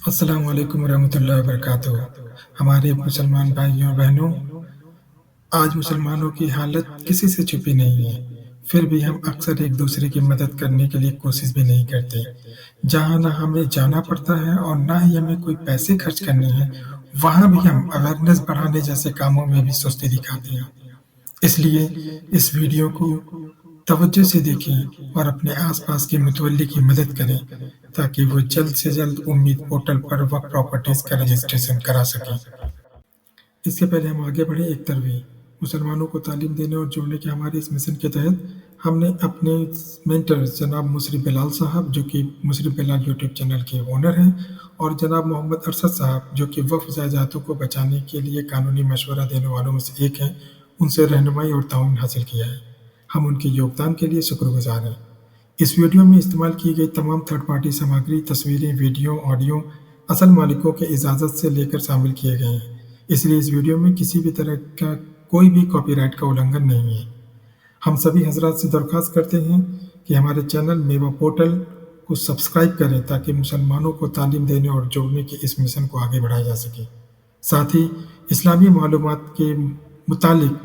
अस्सलाम वालेकुम रहमतुल्लाहि व बरकातुहू। हमारे मुसलमान भाइयों और बहनों, आज मुसलमानों की हालत किसी से छुपी नहीं है। फिर भी हम अक्सर एक दूसरे की मदद करने के लिए कोशिश भी नहीं करते। जहाँ ना हमें जाना पड़ता है और ना ही हमें कोई पैसे खर्च करने हैं, वहाँ भी हम अवेयरनेस बढ़ाने जैसे कामों में भी सुस्ती दिखाते हैं। इसलिए इस वीडियो को तवज्जो से देखें और अपने आसपास के मुतवल्ली की मदद करें ताकि वो जल्द से जल्द उम्मीद पोर्टल पर वक्फ प्रॉपर्टीज़ का रजिस्ट्रेशन करा सकें। इससे पहले हम आगे बढ़े, एक तरवीह मुसलमानों को तालीम देने और जोड़ने के हमारे इस मिशन के तहत हमने अपने मेंटर जनाब मुशर्रफ बिलाल साहब, जो कि मुशर्रफ बिलाल यूट्यूब चैनल के ओनर हैं, और जनाब मोहम्मद अरशद साहब, जो कि वक्फ जायदादों को बचाने के लिए कानूनी मशवरा देने वालों में से एक हैं, उनसे रहनुमाई और ताउन हासिल किया है। हम उनके योगदान के लिए शुक्रगुजार हैं। इस वीडियो में इस्तेमाल की गई तमाम थर्ड पार्टी सामग्री, तस्वीरें, वीडियो, ऑडियो असल मालिकों के इजाज़त से लेकर शामिल किए गए हैं, इसलिए इस वीडियो में किसी भी तरह का कोई भी कॉपीराइट का उल्लंघन नहीं है। हम सभी हजरात से दरख्वास्त करते हैं कि हमारे चैनल मेवा पोर्टल को सब्सक्राइब करें ताकि मुसलमानों को तालीम देने और जोड़ने के इस मिशन को आगे बढ़ाया जा सके। साथ ही इस्लामी मालूमात के मुतालिक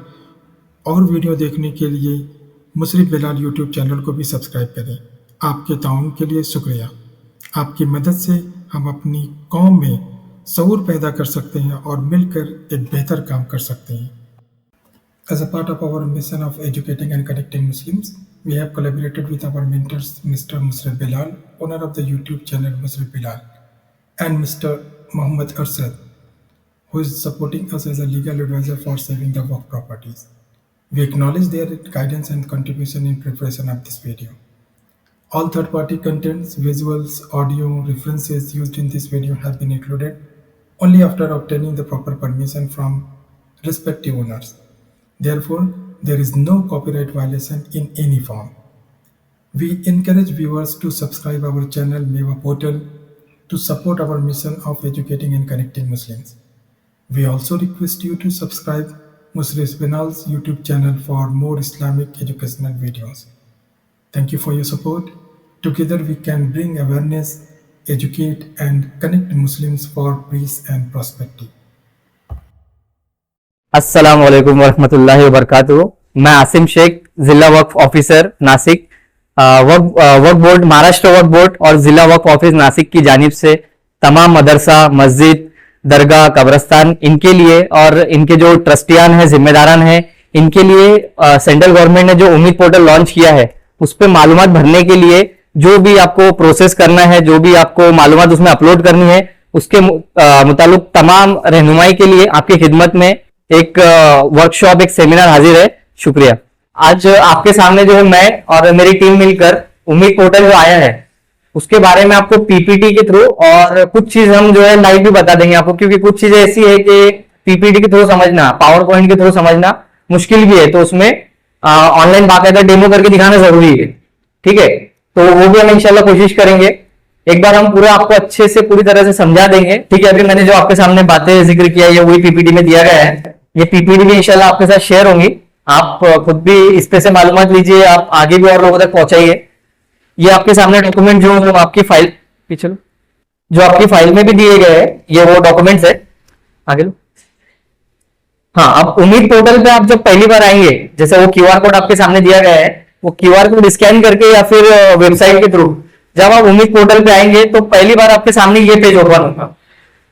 और वीडियो देखने के लिए मुशर्रफ बिलाल यूट्यूब चैनल को भी सब्सक्राइब करें। आपके ताउन के लिए शुक्रिया। आपकी मदद से हम अपनी कौम में शऊर पैदा कर सकते हैं और मिलकर एक बेहतर काम कर सकते हैं। As a part of our mission of educating and connecting Muslims, we have collaborated with our mentors Mr. Musharraf Bilal, owner of the YouTube channel Musharraf Bilal, and Mr. Mohammad Arshad, who is supporting us as a legal advisor for saving the waqf properties. We acknowledge their guidance and contribution in preparation of this video. All third-party contents, visuals, audio, references used in this video have been included only after obtaining the proper permission from respective owners. Therefore, there is no copyright violation in any form. We encourage viewers to subscribe our channel Meva Portal to support our mission of educating and connecting Muslims. We also request you to subscribe Musharraf Bilal's YouTube channel for more Islamic educational videos. Thank you for your support. Together we can bring awareness, educate and connect Muslims for peace and prosperity. अस्सलाम वालेकुम वरहमतुल्लाहि वबरकातुहू। मैं आसिम शेख, जिला वक्फ officer Nashik, वक्फ board, Maharashtra वक्फ board और जिला वक्फ office Nashik की जानिब से तमाम मदरसा, मस्जिद, दरगाह, कब्रस्तान, इनके लिए और इनके जो ट्रस्टियान हैं, जिम्मेदारान हैं, इनके लिए सेंट्रल गवर्नमेंट ने जो उम्मीद पोर्टल लॉन्च किया है, उस पर मालूमात भरने के लिए जो भी आपको प्रोसेस करना है, जो भी आपको मालूमात उसमें अपलोड करनी है, उसके मुतालिक तमाम रहनुमाई के लिए आपकी खिदमत में एक वर्कशॉप, एक सेमिनार हाजिर है। शुक्रिया। आज आपके सामने जो है मैं और मेरी टीम मिलकर उम्मीद पोर्टल जो आया है उसके बारे में आपको पीपीटी के थ्रू और कुछ चीज हम जो है लाइव भी बता देंगे आपको, क्योंकि कुछ चीजें ऐसी है कि पीपीटी के थ्रू समझना, पावर पॉइंट के थ्रू समझना मुश्किल भी है, तो उसमें ऑनलाइन बाकायदा डेमो करके दिखाना जरूरी है। ठीक है, तो वो भी हम इंशाल्लाह कोशिश करेंगे। एक बार हम पूरा आपको अच्छे से पूरी तरह से समझा देंगे। ठीक है, अभी मैंने जो आपके सामने बातें जिक्र किया है वही पीपीटी में दिया गया है। ये पीपीटी भी इंशाल्लाह आपके साथ शेयर होंगी। आप खुद भी इस पे से मालूमात लीजिए, आप आगे भी और लोगों तक पहुंचाइए। ये आपके सामने डॉक्यूमेंट जो आपकी फाइल चलो जो आपकी फाइल में भी दिए गए हैं, ये वो डॉक्यूमेंट्स है। आगे लो। हाँ, अब उम्मीद पोर्टल पे आप जब पहली बार आएंगे, जैसे वो क्यूआर कोड आपके सामने दिया गया है, वो क्यूआर कोड स्कैन करके या फिर वेबसाइट के थ्रू जब आप उम्मीद पोर्टल पे आएंगे तो पहली बार आपके सामने ये पेज ओपन होगा।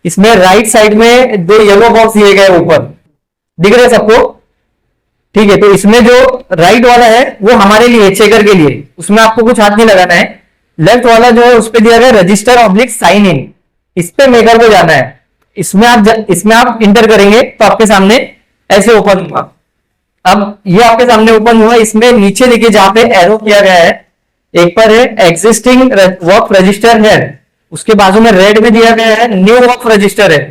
इसमें राइट साइड में दो येलो बॉक्स दिए गए ऊपर, दिख रहे सबको? ठीक है, तो इसमें जो राइट वाला है वो हमारे लिए, चेकर के लिए, उसमें आपको कुछ हाथ नहीं लगाना है। लेफ्ट वाला जो है उस पर दिया गया रजिस्टर ऑब्लिक साइन इन, इस पे मेकर को जाना है। इसमें आप इंटर करेंगे तो आपके सामने ऐसे ओपन होगा। अब ये आपके सामने ओपन हुआ, इसमें नीचे देखिए जहां पे एरो किया गया है, एक पर है एग्जिस्टिंग वक्फ रजिस्टर है, उसके बाजू में रेड में दिया गया है न्यू वक्फ रजिस्टर है।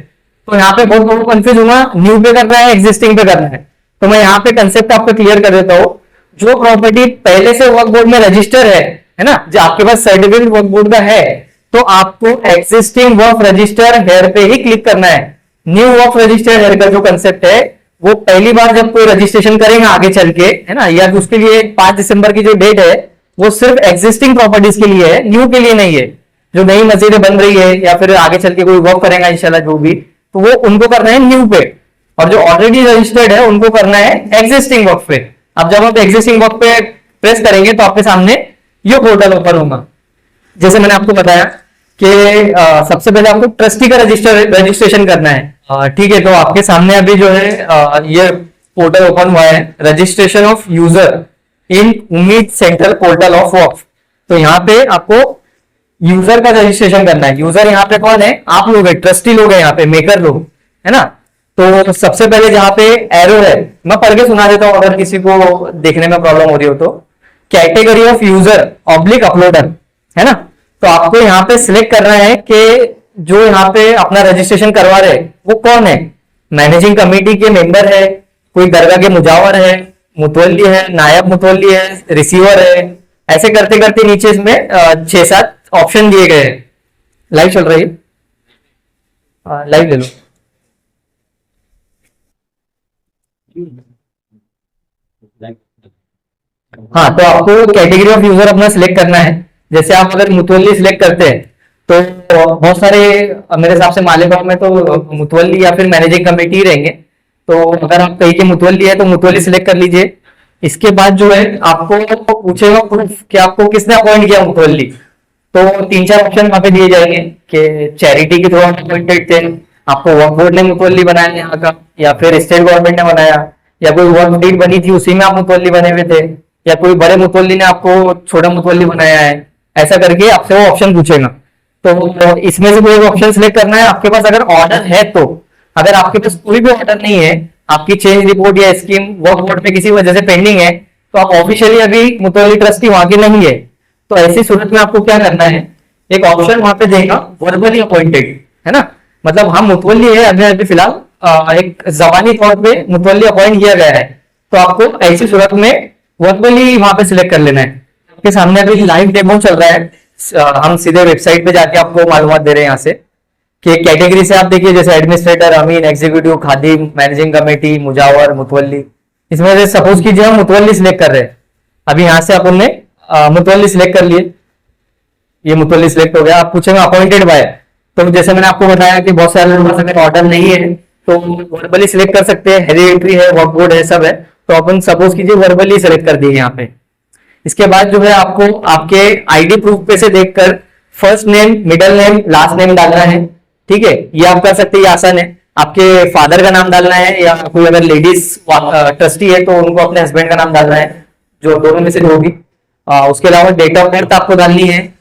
तो यहाँ पे बहुत लोगों को कंफ्यूज हुआ, न्यू पे करना है एग्जिस्टिंग पे करना है। तो मैं यहाँ पे कंसेप्ट आपको क्लियर कर देता हूँ। जो प्रॉपर्टी पहले से वक्फ बोर्ड में रजिस्टर है ना, जो आपके पास सर्टिफिकेट वक्फ बोर्ड का है, तो आपको एग्जिस्टिंग वक्फ रजिस्टर हेयर पे ही क्लिक करना है। न्यू वक्फ रजिस्टर हेयर का जो कंसेप्ट है वो पहली बार जब कोई रजिस्ट्रेशन करेगा आगे चल के, है ना, या उसके लिए 5 दिसंबर की जो डेट है वो सिर्फ एग्जिस्टिंग प्रॉपर्टीज के लिए है, न्यू के लिए नहीं है। जो नई मस्जिदें बन रही है या फिर आगे चल के कोई वर्क करेगा इंशाल्लाह जो भी, तो वो उनको करना है न्यू पे, और जो ऑलरेडी रजिस्टर्ड है उनको करना है एग्जिस्टिंग वर्क पे। अब जब आप एग्जिस्टिंग वर्क पे प्रेस करेंगे तो आपके सामने ये पोर्टल ओपन होगा। जैसे मैंने आपको बताया कि सबसे पहले आपको ट्रस्टी का रजिस्ट्रेशन करना है। ठीक है, तो आपके सामने अभी जो है ये पोर्टल ओपन हुआ है, रजिस्ट्रेशन ऑफ यूजर इन उम्मीद सेंट्रल पोर्टल ऑफ वर्क। तो यहाँ पे आपको यूजर का रजिस्ट्रेशन करना है। यूजर यहाँ पे कौन है? आप लोग है, ट्रस्टी लोग है, यहाँ पे मेकर लोग है ना। तो सबसे पहले जहाँ पे एरो है, मैं पढ़ के सुना देता हूँ अगर किसी को देखने में प्रॉब्लम हो रही हो तो। Category of user oblique uploader, है ना। तो आपको यहाँ पे सिलेक्ट करना है कि जो यहाँ पे अपना रजिस्ट्रेशन करवा रहे वो कौन है। मैनेजिंग कमेटी के मेंबर है, कोई दरगाह के मुजावर है, मुतवल्ली है, नायब मुतवल्ली है, रिसीवर है। ऐसे करते करते नीचे इसमें 6-7 ऑप्शन दिए गए हैं। लाइव चल रही है, लाइव ले लो। हाँ, तो आपको कैटेगरी ऑफ यूजर अपना सिलेक्ट करना है। जैसे आप अगर मुतवल्ली सिलेक्ट करते हैं तो बहुत सारे मेरे हिसाब से मालेगांव में तो मुतवल्ली या फिर मैनेजिंग कमेटी रहेंगे। तो अगर आप कहीं के मुतवल्ली है तो मुतवल्ली सिलेक्ट कर लीजिए। इसके बाद जो है आपको पूछेगा प्रूफ कि आपको किसने अपॉइंट किया मुतवल्ली। तो 3-4 ऑप्शन वहां पे दिए जाएंगे कि चैरिटी के थ्रू अपॉइंटेड थे, आपको वक्फ बोर्ड ने मुतवल्ली बनाया यहाँ का, या फिर स्टेट गवर्नमेंट ने बनाया, या कोई वक्फ डीड बनी थी उसी में आप मुतवल्ली बने हुए थे, या कोई बड़े मुतवल्ली ने आपको छोटा मुतवल्ली बनाया है। ऐसा करके आपसे वो ऑप्शन पूछेगा। तो इसमें से कोई एक ऑप्शन सिलेक्ट करना है। आपके पास अगर ऑर्डर है तो, अगर आपके पास कोई भी ऑर्डर नहीं है, आपकी चेंज रिपोर्ट या स्कीम वक्फ बोर्ड में किसी वजह से पेंडिंग है, तो आप ऑफिशियली अभी मुतवल्ली ट्रस्टी वहां की नहीं है, तो ऐसी सूरत में आपको क्या करना है, एक ऑप्शन वहां पे देगा वर्बली अपॉइंटेड, है ना। मतलब हम मुतवल्ली है अभी अभी फिलहाल एक जबानी तौर पे मुतवल्ली अपॉइंट किया गया है, तो आपको ऐसी सूरत में वर्बली वहां पे सिलेक्ट कर लेना है। आपके सामने अभी लाइव डेमो चल रहा है, हम सीधे वेबसाइट पे जाके आपको मालूमात दे रहे हैं यहाँ से कि कैटेगरी से आप देखिए, जैसे एडमिनिस्ट्रेटर, अमीन, एग्जीक्यूटिव, खादिम, मैनेजिंग कमेटी, मुजावर, मुतवल्ली। इसमें से सपोज कीजिए हम मुतवल्ली सिलेक्ट कर रहे हैं। अभी यहाँ से आप उनने मुतवल्ली सिलेक्ट कर लिए, ये मुतवल्ली सिलेक्ट हो गया। आप पूछेंगे अपॉइंटेड बाय, तो जैसे मैंने आपको बताया कि बहुत सारे लोगों का ऑर्डर नहीं है तो वर्बली सिलेक्ट कर सकते हैं। हेरिडिटरी है, वर्क बोर्ड है, सब है, तो अपन सपोज कीजिए वर्बली सिलेक्ट कर दिए यहाँ पे। इसके बाद जो है आपको आपके आईडी प्रूफ पे से देखकर first name, middle name, last name डालना है। ठीक है, ये आप कर सकते हैं, ये आसान है। आपके फादर का नाम डालना है, या कोई अगर लेडीज ट्रस्टी है तो उनको अपने हस्बैंड का नाम डालना है, जो दोनों में से होगी। उसके अलावा डेट ऑफ बर्थ आपको डालनी है।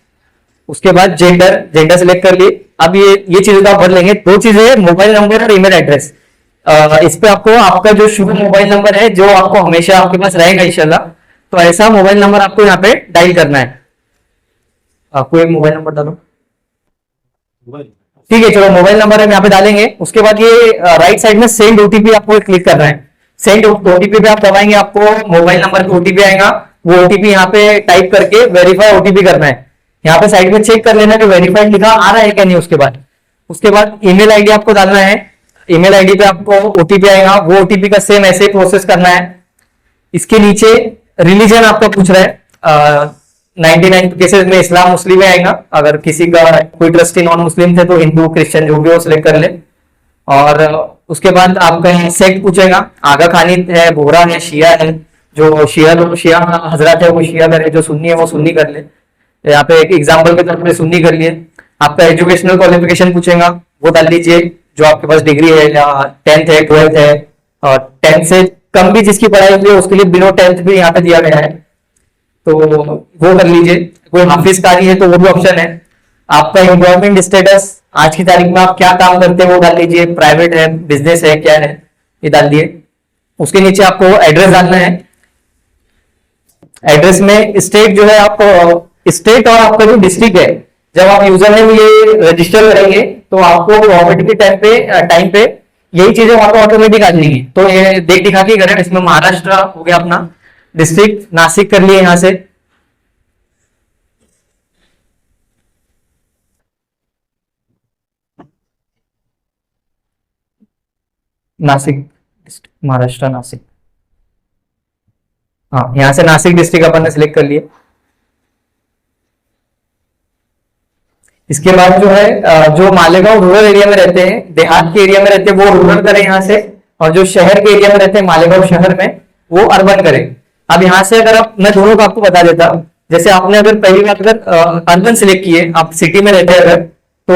उसके बाद जेंडर सिलेक्ट कर लिए। अब ये चीजें तो आप भर लेंगे। 2 चीजें हैं, मोबाइल नंबर और ईमेल एड्रेस। इस पे आपको आपका जो शुभ मोबाइल नंबर है जो आपको हमेशा आपके पास रहेगा इंशाल्लाह, तो ऐसा मोबाइल नंबर आपको यहाँ पे डायल करना है। आपको एक मोबाइल नंबर डालो, ठीक है, चलो मोबाइल नंबर हम यहाँ पे डालेंगे। उसके बाद ये राइट साइड में सेंड ओटीपी आपको क्लिक करना है। सेंड ओटीपी पे आप दबाएंगे, आपको मोबाइल नंबर का ओटीपी आएगा। वो ओटीपी यहाँ पे टाइप करके वेरीफाई ओटीपी करना है। यहाँ पे साइड में चेक कर लेना कि वेरीफाइड लिखा आ रहा है क्या नहीं। उसके बाद ईमेल आईडी आपको डालना है। ईमेल आईडी पे आपको ओटीपी आएगा, वो ओटीपी का सेम ऐसे प्रोसेस करना है। इसके नीचे रिलीजन आपका पूछ रहा है। 99 केसेस में इस्लाम मुस्लिम में आएगा। अगर किसी का कोई ट्रस्टी नॉन मुस्लिम थे तो हिंदू, क्रिश्चियन जो भी हो सिलेक्ट कर ले। और उसके बाद आपका सेक्ट पूछेगा, आगा खानी है, बोहरा है, शिया है। जो शिया हजरत है वो शिया करे, जो सुन्नी है वो सुन्नी कर ले। यहाँ पे एक एग्जाम्पल के तौर पे सुन्नी कर लिए। आपका एजुकेशनल क्वालिफिकेशन पूछेगा, वो डाल लीजिए, जो आपके पास डिग्री है या 10th है, 12th है, और 10th से कम भी जिसकी पढ़ाई हुई है उसके लिए बिलो 10th भी यहाँ पे दिया गया है, तो वो कर लीजिए। कोई हाफिज कारी है तो वो भी ऑप्शन है। आपका एम्प्लॉयमेंट स्टेटस, आज की तारीख में आप क्या काम करते हैं वो डाल लीजिए, प्राइवेट है, बिजनेस है, क्या है, ये डाल दिए। उसके नीचे आपको एड्रेस डालना है। एड्रेस में स्टेट जो है, आप स्टेट और आपका जो डिस्ट्रिक्ट है, जब आप यूजर नेम ये रजिस्टर करेंगे तो आपको ऑटोमेटिक टाइम पे यही चीजें वहां पर ऑटोमेटिक आ जाएंगी। तो ये देख दिखा के करें। इसमें महाराष्ट्र हो गया अपना, डिस्ट्रिक्ट नासिक कर लिए यहां से। नासिक, महाराष्ट्र नासिक, हाँ, यहां से नासिक डिस्ट्रिक्ट अपन ने सिलेक्ट कर लिए। इसके बाद जो है जो मालेगांव रूरल एरिया में रहते हैं, देहात के एरिया में रहते हैं, वो रूरल करें यहाँ से, और जो शहर के एरिया में रहते हैं मालेगांव शहर में, वो अर्बन करें। अब यहाँ से अगर आप, मैं दोनों का आपको बता देता हूँ। जैसे आपने अगर पहली बात अगर अर्बन सिलेक्ट किए, आप सिटी में रहते हैं अगर, तो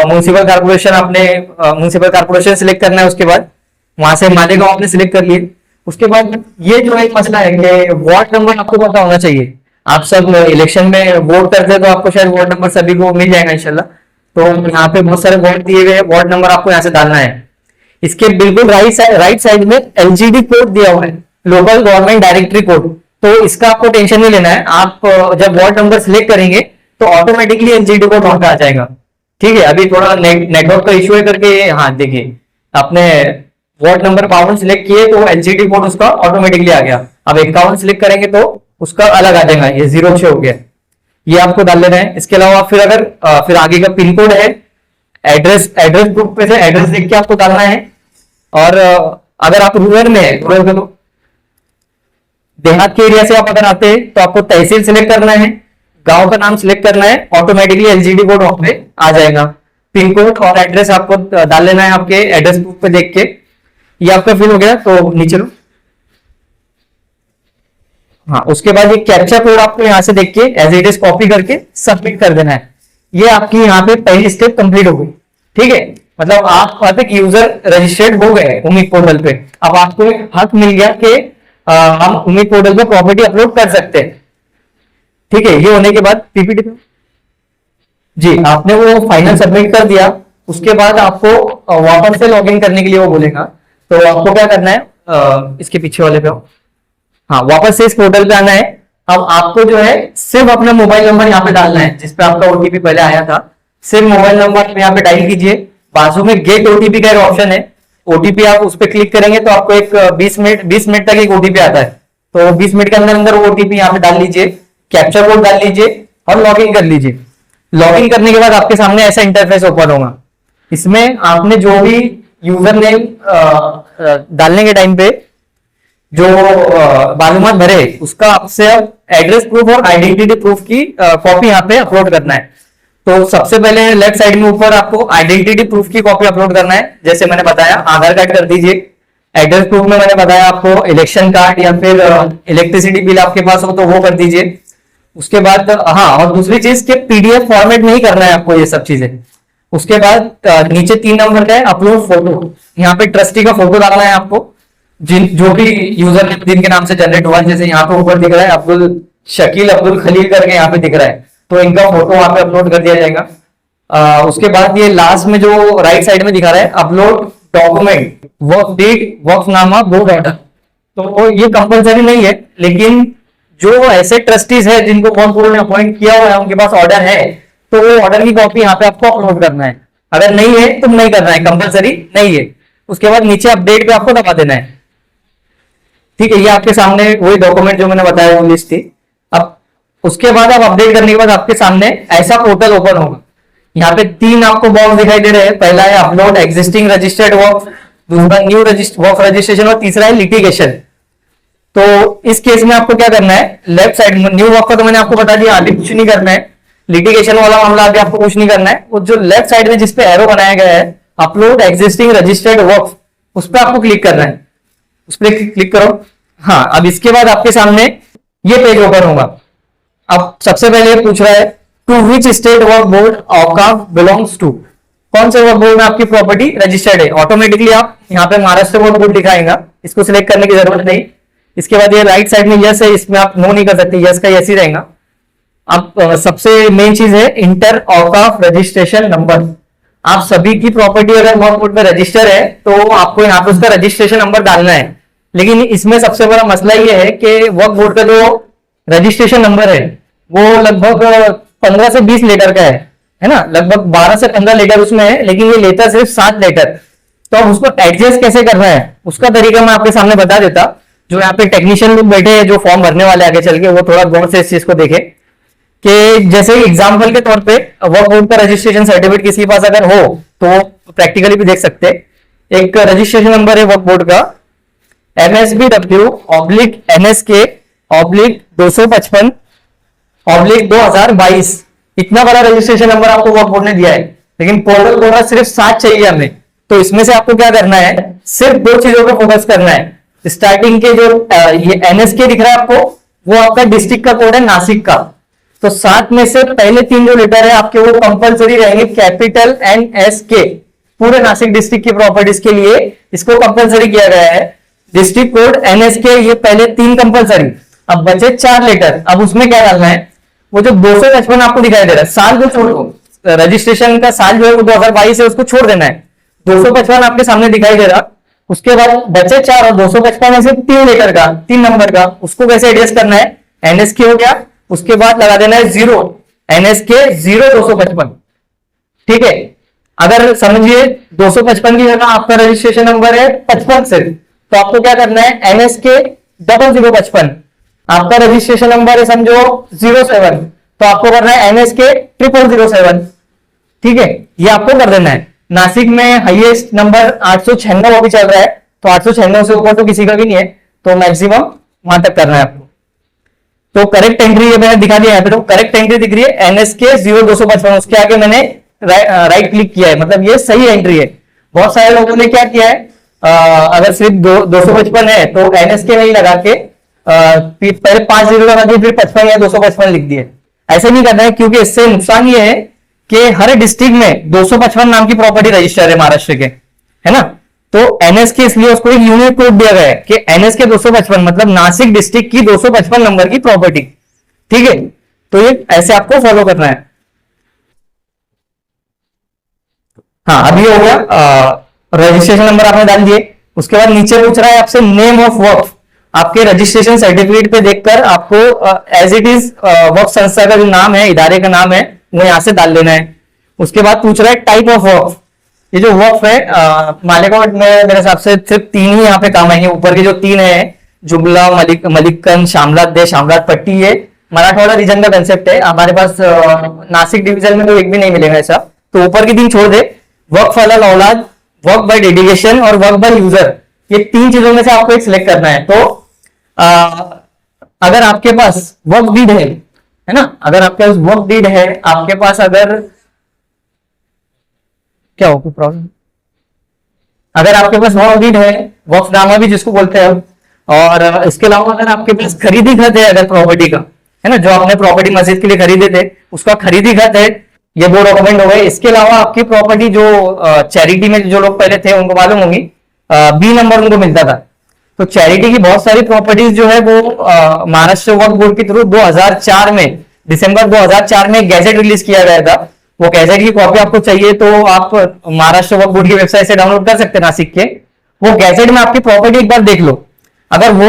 म्यूनिसिपल कारपोरेशन आपने म्यूनिसिपल कारपोरेशन सिलेक्ट करना है। उसके बाद वहां से मालेगांव आपने सिलेक्ट कर लिए। उसके बाद ये जो एक मसला है कि वार्ड नंबर आपको पता होना चाहिए। आप सब इलेक्शन में वोट करते हैं तो आपको शायद वार्ड नंबर सभी को मिल जाएगा इंशाल्लाह। तो यहाँ पे बहुत सारे वार्ड दिए गए, वार्ड नंबर आपको यहाँ से डालना है। इसके बिल्कुल राइट साइड में एलजीडी कोड दिया हुआ है, लोकल गवर्नमेंट डायरेक्टरी कोड। तो इसका आपको टेंशन नहीं लेना है। आप जब वार्ड नंबर सिलेक्ट करेंगे तो ऑटोमेटिकली एलजीडी कोड वहां पे आ जाएगा। ठीक है, अभी थोड़ा नेटवर्क का इश्यू है करके, हाँ देखिए आपने वार्ड नंबर 52 सिलेक्ट किए तो एलजीडी कोड उसका ऑटोमेटिकली आ गया। अब 51 सिलेक्ट करेंगे तो उसका अलग आ जाएगा, ये 06 हो गया। ये आपको डाल लेना है। इसके अलावा फिर अगर फिर आगे का पिन कोड है, एड्रेस प्रूफ पे से एड्रेस देख के आपको डालना है। और अगर आप रूरल में है, रूरल में देहात के एरिया से आप अगर आते हैं तो आपको तहसील सिलेक्ट करना है, गांव का नाम सिलेक्ट करना है, ऑटोमेटिकली एलजीडी कोड वहां पे आ जाएगा। पिन कोड और एड्रेस आपको डाल लेना है आपके एड्रेस प्रूफ पे देख के। ये आपका फिल हो गया तो नीचे लो। हाँ, उसके बाद ये कैप्चा कोड आपको यहाँ से देख के एज इट इज कॉपी करके सबमिट कर देना है। ये आपकी यहाँ पे पहली स्टेप कंप्लीट हो गई। ठीक है, मतलब आप वहां पे यूजर रजिस्टर्ड हो गए उम्मीद पोर्टल पे। अब आपको एक हक मिल गया कि हम उम्मीद पोर्टल पे प्रॉपर्टी अपलोड कर सकते हैं। ठीक है, ये होने के बाद पीपीटी जी आपने वो फाइनल सबमिट कर दिया। उसके बाद आपको वापस से लॉगिन करने के लिए वो बोलेगा। तो आपको क्या करना है, इसके पीछे वाले पे आओ। हाँ, वापस से इस पोर्टल पे आना है। अब आपको जो है सिर्फ अपना मोबाइल नंबर यहाँ पे डालना है जिसपे आपका ओटीपी पहले आया था। सिर्फ मोबाइल नंबर यहाँ पे डायल कीजिए। बाजू में गेट ओटीपी का एक ऑप्शन है, ओटीपी आप उस पर क्लिक करेंगे तो आपको एक 20 मिनट तक एक ओटीपी आता है। तो 20 मिनट के अंदर अंदर वो ओटीपी यहाँ पे डाल लीजिए, कैप्चर कोड डाल लीजिए और लॉग इन कर लीजिए। लॉग इन करने के बाद आपके सामने ऐसा इंटरफेस ओपन होगा। इसमें आपने जो भी यूजर नेम डालने के टाइम पे जो मालूमात भरे उसका आपसे एड्रेस प्रूफ और आइडेंटिटी प्रूफ की कॉपी यहाँ पे अपलोड करना है। तो सबसे पहले लेफ्ट साइड में ऊपर आपको आइडेंटिटी प्रूफ की कॉपी अपलोड करना है। जैसे मैंने बताया आधार कार्ड कर दीजिए। एड्रेस प्रूफ में मैंने बताया आपको इलेक्शन कार्ड या फिर इलेक्ट्रिसिटी बिल आपके पास हो तो वो कर दीजिए। उसके बाद हाँ, और दूसरी चीज के पीडीएफ फॉर्मेट नहीं करना है आपको ये सब चीजें। उसके बाद नीचे 3 नंबर का है अपलोड फोटो। यहाँ पे ट्रस्टी का फोटो डालना है आपको, जो भी यूजर जिनके नाम से जनरेट हुआ है। जैसे यहाँ पे ऊपर दिख रहा है अब्दुल शकील अब्दुल खलील करके यहाँ पे दिख रहा है, तो इनका फोटो वहां पे अपलोड कर दिया जाएगा। उसके बाद ये लास्ट में जो राइट साइड में दिखा रहा है अपलोड डॉक्यूमेंट वर्क डीड वर्कनामा बोर्ड ऑर्डर, तो ये कंपलसरी नहीं है। लेकिन जो ऐसे ट्रस्टीज है जिनको वक्फ बोर्ड ने अपॉइंट किया हुआ है, उनके पास ऑर्डर है, तो वो ऑर्डर की कॉपी यहाँ पे आपको अपलोड करना है। अगर नहीं है तो नहीं करना है, कंपलसरी नहीं है। उसके बाद नीचे अपडेट पे आपको दबा देना है। ठीक है, ये आपके सामने वही डॉक्यूमेंट जो मैंने बताया वो लिस्ट थी। अब उसके बाद आप अपडेट करने के बाद आपके सामने ऐसा पोर्टल ओपन होगा। यहाँ पे 3 आपको बॉक्स दिखाई दे रहे हैं। पहला है अपलोड एग्जिस्टिंग रजिस्टर्ड वर्क, दूसरा न्यू वर्क रजिस्ट्रेशन और तीसरा है लिटिगेशन। तो इस केस में आपको क्या करना है, लेफ्ट साइड में न्यू वर्क का तो मैंने आपको बता दिया, आगे कुछ नहीं करना है। लिटिगेशन वाला मामला अभी आपको कुछ नहीं करना है। वो जो लेफ्ट साइड में जिसपे एरो बनाया गया है अपलोड एग्जिस्टिंग रजिस्टर्ड वर्क, उस पर आपको क्लिक करना है। उस पर क्लिक करो। हाँ, अब इसके बाद आपके सामने ये पेज ओपन होगा। अब सबसे पहले पूछ रहा है टू विच स्टेट वर्क बोर्ड औकाफ बिलोंग्स टू, कौन से वर्क बोर्ड में आपकी प्रॉपर्टी रजिस्टर्ड है। ऑटोमेटिकली आप यहाँ पे महाराष्ट्र वर्क बोर्ड दिखाएगा, इसको सिलेक्ट करने की जरूरत नहीं। इसके बाद ये राइट साइड में यस है, इसमें आप नो नहीं कर सकते, यस का यस ही रहेगा। अब सबसे मेन चीज है इंटर औकाफ रजिस्ट्रेशन नंबर। आप सभी की प्रॉपर्टी अगर वर्क बोर्ड में रजिस्टर है तो आपको यहाँ पे उसका रजिस्ट्रेशन नंबर डालना है। लेकिन इसमें सबसे बड़ा मसला ये है कि वर्क बोर्ड का जो रजिस्ट्रेशन नंबर है वो लगभग 15 से 20 लेटर का है ना, लगभग 12 से 15 लेटर उसमें है, लेकिन ये लेता सिर्फ 7 लेटर। तो अब उसको एडजस्ट कैसे करना है उसका तरीका मैं आपके सामने बता देता। जो यहाँ पे टेक्नीशियन लोग बैठे हैं जो फॉर्म भरने वाले आगे चल के, वो थोड़ा गौर से इस चीज को देखे कि जैसे एग्जाम्पल के तौर पे वर्क बोर्ड का रजिस्ट्रेशन सर्टिफिकेट किसी के पास अगर हो तो प्रैक्टिकली भी देख सकते हैं। एक रजिस्ट्रेशन नंबर है वर्क बोर्ड का MSBW/NSK/255/2022। इतना बड़ा रजिस्ट्रेशन नंबर आपको वक्फ बोर्ड ने दिया है, लेकिन पोर्टल कोड सिर्फ 7 चाहिए हमें। तो इसमें से आपको क्या करना है, सिर्फ 2 चीजों पे फोकस करना है। स्टार्टिंग के जो ये NSK दिख रहा है आपको, वो आपका डिस्ट्रिक्ट का कोड है नासिक का। तो 7 में से पहले 3 जो लेटर है आपके वो कंपलसरी रहेंगे, कैपिटल NSK। पूरे नासिक डिस्ट्रिक्ट की प्रॉपर्टीज के लिए इसको कंपलसरी किया गया है। डिस्ट्रिक्ट कोड NSK, ये पहले 3 कंपलसरी। अब बचे 4 लेटर, अब उसमें क्या डालना है, वो जो 255 आपको दिखाई दे रहा है, साल को छोड़ दो, रजिस्ट्रेशन का साल जो है वो 2022 है, उसको छोड़ देना है। 255 आपके सामने दिखाई दे रहा, उसके बाद बचे 4 और 255 में से 3 लेटर का, 3 नंबर का, उसको कैसे एडजस्ट करना है, NSK हो गया, उसके बाद लगा देना है 0, NSK 0 255। ठीक है, अगर समझिए 255 की जगह आपका रजिस्ट्रेशन नंबर है 55 से, तो आपको क्या करना है, NSK 0055। आपका रजिस्ट्रेशन नंबर है समझो 07, तो आपको करना है NSK 0007। ठीक है, ये आपको कर देना है। नासिक में हाईएस्ट नंबर 896 अभी चल रहा है, तो 896 से ऊपर तो किसी का भी नहीं है, तो मैक्सिमम वहां तक करना है आपको। तो करेक्ट एंट्री ये मैंने दिखा दिया है, तो करेक्ट एंट्री दिख रही है NSK 0255, उसके आगे मैंने राइट क्लिक किया है, मतलब ये सही एंट्री है। बहुत सारे लोगों ने क्या किया है, अगर सिर्फ 255 है तो NSK नहीं लगा के पहले 5 जीरो लगा दिए, फिर 55 या 255 लिख दिए। ऐसे नहीं करना है, क्योंकि इससे नुकसान ये है कि हर डिस्ट्रिक्ट में 255 नाम की प्रॉपर्टी रजिस्टर है महाराष्ट्र के, है ना। तो NSK इसलिए उसको एक यूनिक कोड दिया गया है कि NSK 255, मतलब नासिक डिस्ट्रिक्ट की 255 नंबर की प्रॉपर्टी। ठीक है, तो ये ऐसे आपको फॉलो करना है। हाँ, अभी हो गया, रजिस्ट्रेशन नंबर आपने डाल दिए। उसके बाद नीचे पूछ रहा है आपसे नेम ऑफ वक्फ। आपके रजिस्ट्रेशन सर्टिफिकेट पे देखकर आपको एज इट इज वक्फ संस्था का जो नाम है, इदारे का नाम है, वो यहां से डाल देना है। उसके बाद पूछ रहा है टाइप ऑफ वक्फ। ये जो वक्फ है मालेगांव में मेरे हिसाब से सिर्फ 3 ही यहाँ पे काम आएंगे। ऊपर के जो 3 है, जुमला, मलिकन, शामलात दे, शामलात पट्टी, ये मराठवाड़ा रीजन का कंसेप्ट है। हमारे पास नासिक डिवीजन में तो एक भी नहीं मिलेगा ऐसा, तो ऊपर की 3 छोड़ दे। वक्फ अलल औलाद, वक्फ बाय डेडिकेशन और वक्फ बाय यूजर, ये 3 चीजों में से आपको एक सिलेक्ट करना है। तो अगर आपके पास वक्फ डीड है ना, अगर आपके पास वक्फ डीड है, आपके पास अगर क्या हो, कोई प्रॉब्लम, अगर आपके पास वक्फ डीड है, वक्फनामा भी जिसको बोलते हैं, और इसके अलावा अगर आपके पास खरीदी खत है अगर प्रॉपर्टी का, है ना, जो आपने प्रॉपर्टी मस्जिद के लिए खरीदे थे उसका खरीदी खत है, ये 2 डॉक्यूमेंट हो गए। इसके अलावा आपकी प्रॉपर्टी जो चैरिटी में जो लोग पहले थे उनको मालूम होगी, B नंबर उनको मिलता था। तो चैरिटी की बहुत सारी प्रॉपर्टीज जो है वो महाराष्ट्र वक्फ बोर्ड के थ्रू 2004 में, दिसंबर 2004 में गैजेट रिलीज किया गया था। वो गैजेट की कॉपी आपको चाहिए तो आप महाराष्ट्र वक्फ बोर्ड की वेबसाइट से डाउनलोड कर सकते हैं नासिक के। वो गैजेट में आपकी प्रॉपर्टी एक बार देख लो, अगर वो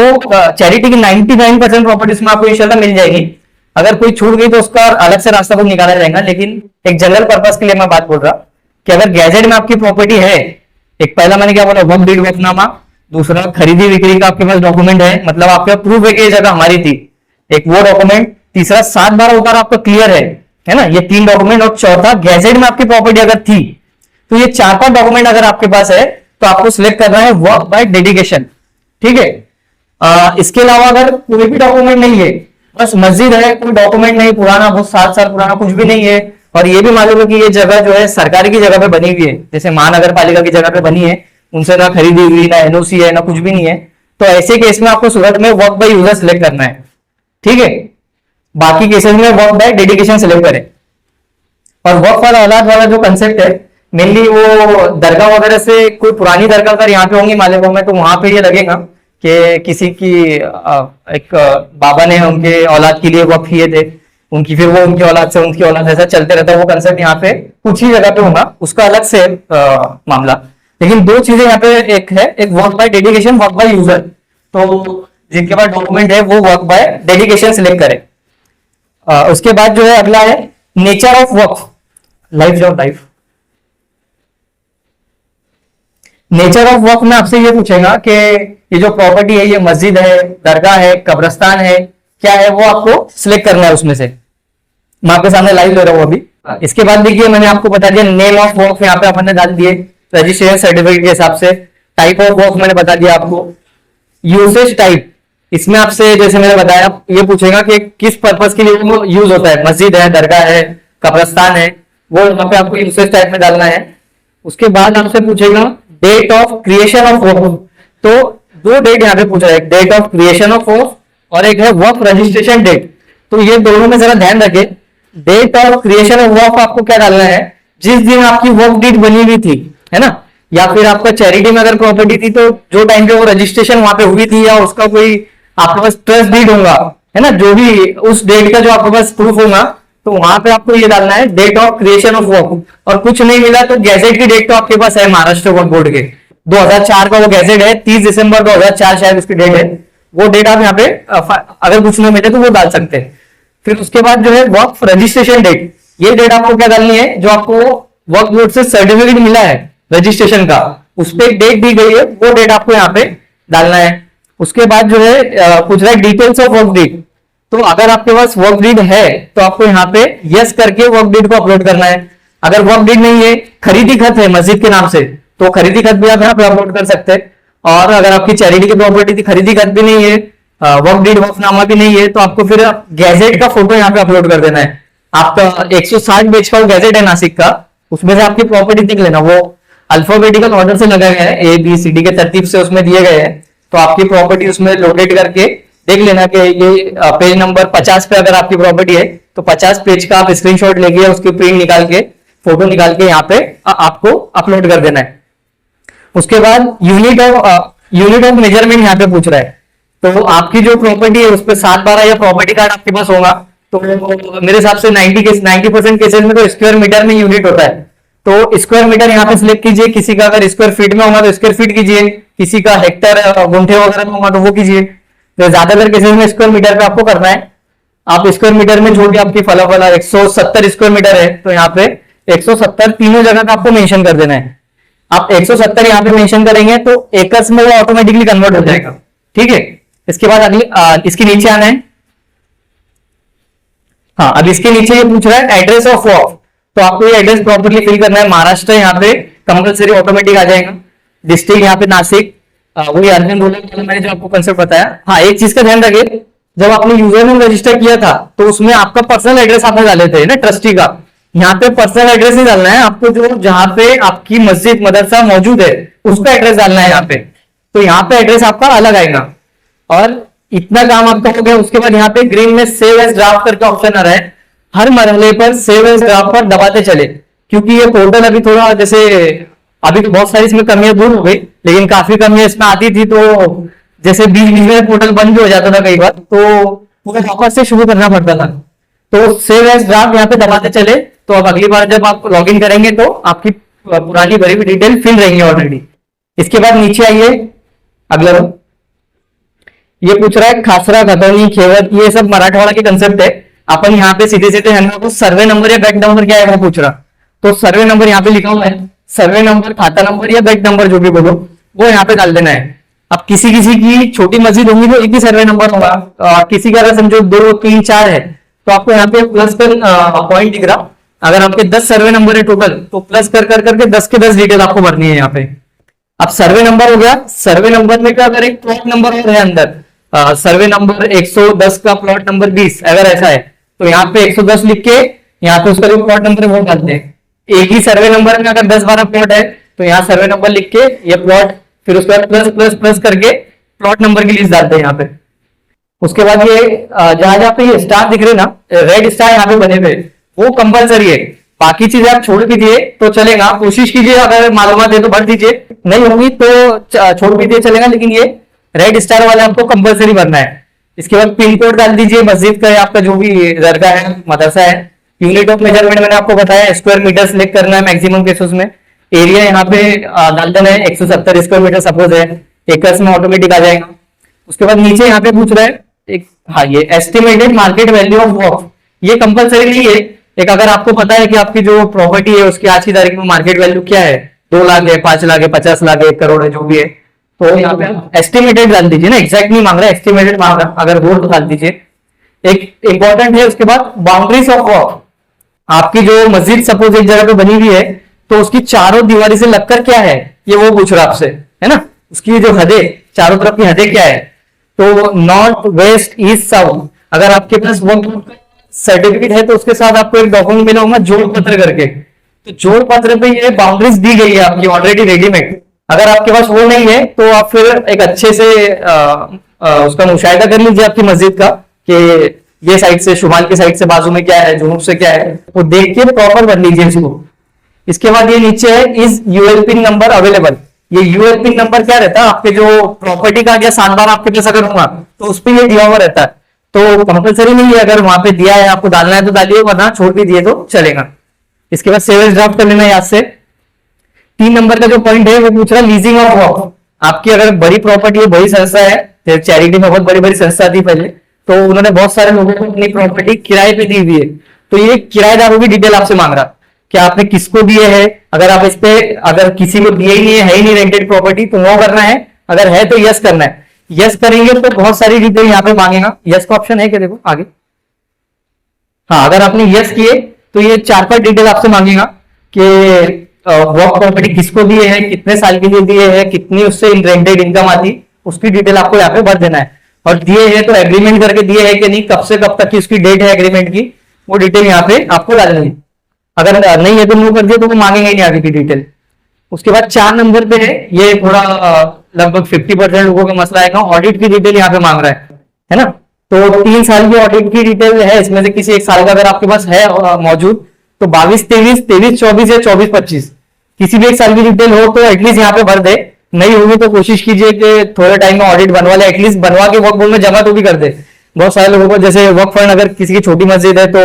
चैरिटी की 99% प्रॉपर्टीज में आपको इंशाल्लाह मिल जाएगी। अगर कोई छूट गई तो उसका अलग से रास्ता खुद निकाला जाएगा, लेकिन एक जनरल पर्पस के लिए मैं बात बोल रहा कि अगर गैजेट में आपकी प्रॉपर्टी है, एक पहला मैंने क्या बोला, वक्फ डीड वक्फनामा, दूसरा खरीदी बिक्री का आपके पास डॉक्यूमेंट है, मतलब आपके पास प्रूफ है कि ये जगह हमारी थी, एक वो डॉक्यूमेंट, तीसरा 7/12 ऊपर आपका क्लियर है ना, ये 3 डॉक्यूमेंट, और चौथा गैजेट में आपकी प्रॉपर्टी अगर थी, तो ये 4-5 डॉक्यूमेंट अगर आपके पास है तो आपको सिलेक्ट करना है वक्फ बाय डेडिकेशन। ठीक है, इसके अलावा अगर कोई भी डॉक्यूमेंट नहीं है, बस मस्जिद है, कोई डॉक्यूमेंट नहीं, पुराना, बहुत 7 साल पुराना कुछ भी नहीं है, और ये भी मालूम है कि ये जगह जो है सरकारी की जगह पे बनी हुई है, जैसे महानगर पालिका की जगह पे बनी है, उनसे ना खरीदी हुई, ना NOC है, ना कुछ भी नहीं है, तो ऐसे केस में आपको सूरत में वक्फ बाय यूजर सिलेक्ट करना है। ठीक है, बाकी केसेस में वक्फ बाय डेडिकेशन सिलेक्ट करें। और वक्फ वाला औलाद वाला जो कंसेप्ट है, मेनली वो दरगाह वगैरह से, कोई पुरानी दरगाह अगर यहाँ पे होंगी मालेगांव में, तो वहां पे ये लगेगा कि किसी की एक बाबा ने उनके औलाद के लिए वक्फ किए थे, उनकी फिर वो उनकी औलाद से उनकी औलाद, ऐसा चलते रहता है। वो कंसेप्ट यहाँ पे कुछ ही जगह पे होगा, उसका अलग से मामला। लेकिन 2 चीजें यहाँ पे एक है, एक वक्फ बाय डेडिकेशन, वक्फ बाय यूजर। तो जिनके पास डॉक्यूमेंट है वो वक्फ बाय डेडिकेशन सिलेक्ट करे। उसके बाद जो है अगला है नेचर ऑफ वक्फ, लाइफ जो लाइफ। नेचर ऑफ वक्फ में आपसे ये पूछेगा कि ये जो प्रॉपर्टी है, ये मस्जिद है, दरगाह है, कब्रिस्तान है, क्या है, वो आपको सिलेक्ट करना है उसमें से। मैं आपके सामने लाइव ले रहा हूं अभी। इसके बाद देखिए मैंने आपको बता दिया नेम ऑफ वक्फ, यहाँ पे आपने डाल दिए रजिस्ट्रेशन सर्टिफिकेट के हिसाब से। टाइप ऑफ वक्फ मैंने बता दिया आपको। यूसेज टाइप, इसमें आपसे जैसे मैंने बताया ये पूछेगा कि किस पर्पस के लिए वो यूज होता है, मस्जिद है, दरगाह है, कब्रस्तान है, वो यहाँ पे आपको यूसेज टाइप में डालना है। उसके बाद आपसे पूछेगा डेट ऑफ क्रिएशन ऑफ वक्फ। तो दो डेट यहाँ पे पूछ रहा है, डेट ऑफ क्रिएशन ऑफ वक्फ और एक है वक्फ रजिस्ट्रेशन डेट। तो ये दोनों में जरा ध्यान रखें। डेट ऑफ क्रिएशन ऑफ वक्फ आपको क्या डालना है, जिस दिन आपकी वक्फ डीड बनी हुई थी, है ना, या फिर आपका चैरिटी में अगर प्रॉपर्टी थी तो जो टाइम पे वो रजिस्ट्रेशन वहां पे हुई थी, या उसका कोई आपके पास ट्रस्ट डीड होगा, है ना, जो भी उस डेट का जो आपके पास प्रूफ होगा, तो वहां पे आपको ये डालना है डेट ऑफ क्रिएशन ऑफ वक्फ। और कुछ नहीं मिला तो गैजेट की डेट तो आपके पास है महाराष्ट्र वक्फ बोर्ड के, 2004 का वो गैजेट है, 30 दिसंबर 2004 शायद उसकी डेट है, वो डेट आप यहाँ पे अगर कुछ नहीं मिले तो वो डाल सकते हैं। फिर उसके बाद जो है वक्फ रजिस्ट्रेशन डेट, ये डेट आपको क्या डालनी है, जो आपको वक्फ बोर्ड से सर्टिफिकेट मिला है रजिस्ट्रेशन का, उस पर एक डेट दी गई है, वो डेट आपको यहाँ पे डालना है। उसके बाद जो है पूछ रहा है डिटेल्स ऑफ वक्फ डीड। तो अगर आपके पास वक्फ डीड है तो आपको यहाँ पे यस करके वक्फ डीड को अपलोड करना है। अगर वक्फ डीड नहीं है, खरीदी खत है मस्जिद के नाम से, तो खरीदी खत भी आप यहाँ पे अपलोड कर सकते हैं। और अगर आपकी चैरिटी की प्रॉपर्टी थी, खरीदी खत भी नहीं है, वक्फ डीड वक्फनामा भी नहीं है, तो आपको फिर गैजेट का फोटो यहाँ पे अपलोड कर देना है। आपका 160 पेज का वो गैजेट है नासिक का, उसमें से आपकी प्रॉपर्टी देख लेना, वो अल्फाबेटिकल ऑर्डर से लगाया गया है, ABCD के तरतीब से उसमें दिए गए हैं। तो आपकी प्रॉपर्टी उसमें लोडेट करके देख लेना कि ये पेज नंबर 50 पे अगर आपकी प्रॉपर्टी है तो 50 पेज का आप स्क्रीनशॉट लेके उसकी प्रिंट निकाल के, फोटो निकाल के यहाँ पे आपको अपलोड कर देना है। उसके बाद यूनिट ऑफ मेजरमेंट यहाँ पे पूछ रहा है। तो आपकी जो प्रॉपर्टी है उस पर 7/12 या प्रॉपर्टी कार्ड आपके पास होगा, तो मेरे हिसाब से 90% केसेस में तो स्क्वायर मीटर में यूनिट होता है। तो स्क्वायर मीटर यहाँ पे सिलेक्ट कीजिए, किसी का अगर स्क्वायर फीट में होगा तो स्क्वायर फीट कीजिए, किसी का हेक्टर गुंठे वगैरह में होगा तो वो कीजिए। तो ज्यादातर केसेस में स्क्वायर मीटर पे आपको करना है। आप स्क्वायर मीटर में जो भी आपकी फलाफल 170 स्क्वायर मीटर है, तो यहाँ पे 170 तीनों जगह का आपको मेंशन कर देना है। आप 170 यहाँ पे मेंशन करेंगे तो एकर्स में वो ऑटोमेटिकली कन्वर्ट हो जाएगा, ठीक है। इसके बाद अगली इसके नीचे आना है। हाँ, अब इसके नीचे ये पूछ रहा है एड्रेस ऑफ वक्फ। तो आपको ये एड्रेस प्रॉपर्ली फिल करना है। महाराष्ट्र यहाँ पे कंपलसरी ऑटोमेटिक आ जाएगा। डिस्ट्रिक्ट यहाँ पे नासिक, वही अर्बन रूरल मैंने जो आपको कंसेप्ट बताया। हाँ, एक चीज का ध्यान रखिए, जब आपने यूजर नेम रजिस्टर किया था तो उसमें आपका पर्सनल एड्रेस आपने डाले थे ना, ट्रस्टी का। यहाँ पे पर्सनल एड्रेस नहीं डालना है आपको, जो जहाँ पे आपकी मस्जिद मदरसा मौजूद है उसका एड्रेस डालना है यहाँ पे। तो यहाँ पे एड्रेस आपका अलग आएगा। और इतना काम आपका हो गया। उसके बाद यहाँ पे ग्रीन में सेव एज ड्राफ्ट करके ऑप्शन आ रहा है। हर मरहले पर सेव एज ड्राफ्ट पर दबाते चले, क्योंकि ये पोर्टल अभी थोड़ा जैसे अभी तो बहुत सारी इसमें कमियां दूर हो गई, लेकिन काफी कमियां इसमें आती थी। तो जैसे बीच बीच में पोर्टल बंद भी हो जाता था कई बार, तो पूरा वापस से शुरू करना पड़ता था। तो सेव एज ड्राफ्ट यहाँ पे दबाते चले, तो अब अगली बार जब आप लॉग इन करेंगे तो आपकी पुरानी भरी हुई डिटेल फिल रहेंगी ऑलरेडी। इसके बाद नीचे आइए, अगला ये पूछ रहा है खासरा, खतौनी, खेवत, ये सब मराठवाड़ा के कंसेप्ट है। अपन यहाँ पे सीधे सीधे हमको सर्वे नंबर या बैक नंबर क्या है वो पूछ रहा। तो सर्वे नंबर यहाँ पे लिखा हुआ है, सर्वे नंबर, खाता नंबर या बैक नंबर जो भी बोलो वो यहाँ पे डाल देना है। अब किसी किसी की छोटी मस्जिद होगी तो एक ही सर्वे नंबर होगा, किसी का अगर समझो 2, 3, 4 है तो आपको यहाँ पे प्लस का पॉइंट दिख रहा। अगर आपके 10 सर्वे नंबर है टोटल, तो प्लस कर करके 10 के 10 डिटेल आपको भरनी है यहाँ पे। अब सर्वे नंबर हो गया। सर्वे नंबर में क्या, अगर एक प्लॉट नंबर और है अंदर, सर्वे नंबर 110 का प्लॉट नंबर 20 अगर ऐसा है, तो यहाँ पे 110 लिख के यहाँ पे उसका जो प्लॉट नंबर है वो डालते हैं। एक ही सर्वे नंबर में अगर 10-12 प्लॉट है तो यहाँ सर्वे नंबर लिख के ये प्लॉट, फिर उसके बाद प्लस प्लस प्लस करके प्लॉट नंबर की लिस्ट डालते हैं यहाँ पे। उसके बाद ये जहां जहां पे ये स्टार दिख रहे ना, रेड स्टार यहाँ पे बने हुए, वो कंपलसरी है। बाकी चीजें आप छोड़ दीजिए तो चलेगा, कोशिश कीजिए अगर मालूमात है तो भर दीजिए, नहीं होगी तो छोड़ भी दिए चलेगा, लेकिन ये रेड स्टार वाले आपको कंपलसरी भरना है। इसके बाद पिन कोड डाल दीजिए मस्जिद का, आपका जो भी दरगाह है, मदरसा है। यूनिट ऑफ मेजरमेंट मैंने आपको बताया, स्क्वायर मीटर सिलेक्ट करना है मैक्सिमम केसेस में। एरिया यहाँ पे डाल देना है, 170 स्क्वायर मीटर सपोज है, एकर्स में ऑटोमेटिक आ जाएगा। उसके बाद नीचे यहाँ पे पूछ रहा है एक, हाँ, ये एस्टिमेटेड मार्केट वैल्यू ऑफ वक्फ, ये कंपलसरी नहीं है। एक अगर आपको पता है कि आपकी जो प्रॉपर्टी है उसकी आज की तारीख में मार्केट वैल्यू क्या है, 2 लाख है, 5 लाख है, 50 लाख है, 1 करोड़ है, जो भी है, तो यहाँ पे एस्टिमेटेड डाल दीजिए ना, एग्जैक्ट नहीं मांग रहा, एस्टिमेटेड मांग रहा, अगर वो तो डाल दीजिए। एक इंपॉर्टेंट है उसके बाद बाउंड्रीज ऑफ वक्फ। आपकी जो मस्जिद सपोज एक जगह पे बनी हुई है तो उसकी चारों दीवारी से लगकर क्या है, ये वो पूछ रहा आपसे, है ना, उसकी जो हदें, चारों तरफ की हदें क्या है। तो नॉर्थ, वेस्ट, ईस्ट, साउथ, अगर आपके पास वो सर्टिफिकेट है तो उसके साथ आपको एक डॉक्यूमेंट मिला होगा जोड़ पत्र करके। तो जोड़ पत्र पे ये बाउंड्रीज दी गई है आपकी ऑलरेडी रेडीमेड। अगर आपके पास वो नहीं है तो आप फिर एक अच्छे से उसका मुशाहिदा कर लीजिए आपकी मस्जिद का कि ये साइड से, शुमाल की साइड से बाजू में क्या है, जुनूब से क्या है, वो देख के प्रॉपर भर लीजिए इसको। इसके बाद ये नीचे है is ULPIN number available. ये यूएल पिन नंबर क्या रहता है, आपके जो प्रॉपर्टी का या सामान आपके पास अगर होगा तो उस पर ये दिया हुआ रहता है। तो कंपलसरी नहीं है, अगर वहां पे दिया है आपको डालना है तो डालिए, वरना छोड़ भी दिए तो चलेगा। इसके बाद सेवेज ड्राफ्ट कर लेना याद से। 3 नंबर का जो पॉइंट है वो पूछ रहा है लीजिंग ऑफ वर्क। आपकी अगर बड़ी प्रॉपर्टी है, बड़ी संस्था है, चैरिटी में बहुत बड़ी बड़ी संस्था थी पहले, तो उन्होंने बहुत सारे लोगों को अपनी प्रॉपर्टी किराए पे दी हुई है, तो ये किराएदारों की डिटेल आपसे मांग रहा कि आपने किसको दिए है। अगर आप इस पे अगर किसी को दिए ही नहीं है ही नहीं रेंटेड प्रॉपर्टी, तो नो करना है, अगर है तो यस करना है। यस करेंगे तो बहुत सारी डिटेल यहाँ पे मांगेगा। यस का ऑप्शन है क्या, देखो आगे। हाँ, अगर आपने यस किए तो ये 4-5 डिटेल आपसे मांगेगा कि वर्क प्रॉपर्टी किसको दिए है, कितने साल के लिए दिए है, कितनी उससे रेंटेड इनकम आती, उसकी डिटेल आपको यहाँ पे भर देना है। और दिए है तो एग्रीमेंट करके दिए है कि नहीं, कब से कब तक की उसकी डेट है एग्रीमेंट की, वो डिटेल यहाँ पे आपको डालनी है। अगर नहीं है तो नो कर दिया तो वो मांगेंगे नहीं आगे की डिटेल। उसके बाद 4 नंबर पे है, ये थोड़ा लगभग 50% लोगों का मसला है, ऑडिट की डिटेल यहाँ पे मांग रहा है ना। तो 3 साल की ऑडिट की डिटेल है, इसमें से किसी एक साल का अगर आपके पास है मौजूद, तो 22-23, 23-24 या 24-25 किसी भी एक साल की डिटेल हो तो एटलीस्ट यहाँ पे भर दे। नहीं होगी तो कोशिश कीजिए कि थोड़े टाइम में ऑडिट बनवा ले, एटलीस्ट बनवा के वक्फ बोर्ड में जमा तो भी कर दे। बहुत सारे लोगों को जैसे वक्फ फंड अगर किसी की छोटी मस्जिद है तो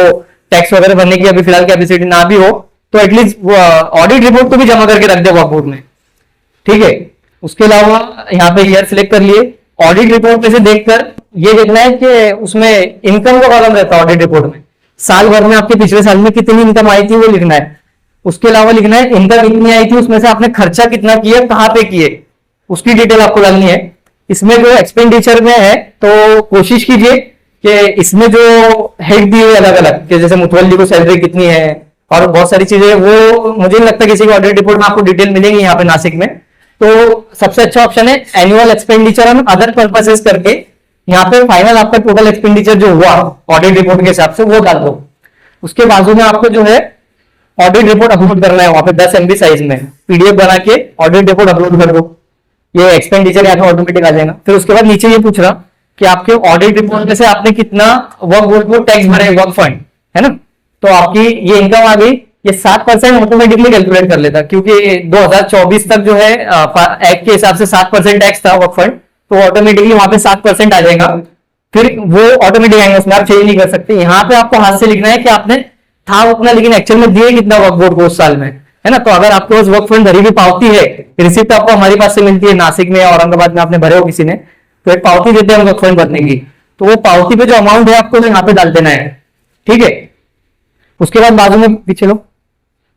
टैक्स वगैरह भरने की अभी फिलहाल कैपेसिटी ना भी हो, तो एटलीस्ट ऑडिट रिपोर्ट को भी जमा करके रख दे वक्फ बोर्ड में, ठीक है। उसके अलावा यहाँ पे ईयर सिलेक्ट कर लिए। ऑडिट रिपोर्ट में से देखकर ये देखना है कि उसमें इनकम का कॉलम रहता है ऑडिट रिपोर्ट में, साल भर में आपके पिछले साल में कितनी इनकम आई थी वो लिखना है। उसके अलावा लिखना है इनकम कितनी आई थी, उसमें से आपने खर्चा कितना किया, कहाँ पे किए, उसकी डिटेल आपको डालनी है। इसमें जो एक्सपेंडिचर में है तो कोशिश कीजिए कि इसमें जो हेड दिए हुए अलग अलग, कि जैसे मुतवल्ली को सैलरी कितनी है और बहुत सारी चीजें, वो मुझे नहीं लगता किसी को ऑडिट रिपोर्ट में आपको डिटेल मिलेगी यहाँ पे नासिक में। तो सबसे अच्छा ऑप्शन है annual expenditure and other purposes करके, यहाँ पे फाइनल आपका टोटल एक्सपेंडिचर जो हुआ ऑडिट रिपोर्ट के हिसाब से वो डाल दो। उसके बाजू में आपको जो है ऑडिट रिपोर्ट अपलोड करना है, वहां पे 10 MB साइज में पीडीएफ बना के ऑडिट रिपोर्ट अपलोड कर दो, ये एक्सपेंडिचर यहाँ पे ऑटोमेटिक आ जाएगा। फिर उसके बाद नीचे ये पूछ रहा कि आपके ऑडिट रिपोर्ट में से आपने कितना वर्क बोर्ड को टैक्स भरे, वर्क फंड है ना, तो आपकी ये इनकम आ गई। ये 7% ऑटोमेटिकली कैलकुलेट कर लेता, क्योंकि 2024 तक जो है एक्ट के हिसाब से 7% टैक्स था वर्क फंड, तो ऑटोमेटिकली वहां पे 7% आ जाएगा। फिर वो ऑटोमेटिक आएंगे, उसमें आप चेंज नहीं कर सकते। यहाँ पे आपको हाथ से लिखना है कि आपने था उतना, लेकिन एक्चुअल में दिए कितना वर्क बोर्ड को उस साल में, है ना। तो अगर आपके पास वर्क फंड भरी हुई पावती है, रिसिप्ट आपको हमारे पास से मिलती है, नासिक में औरंगाबाद में आपने भरे हो किसी ने, तो एक पावती देते हैं वर्क फंड भरने की, तो वो पावती पे जो अमाउंट है आपको यहाँ पे डाल देना है, ठीक है। उसके बाद बाजू में पीछे लो,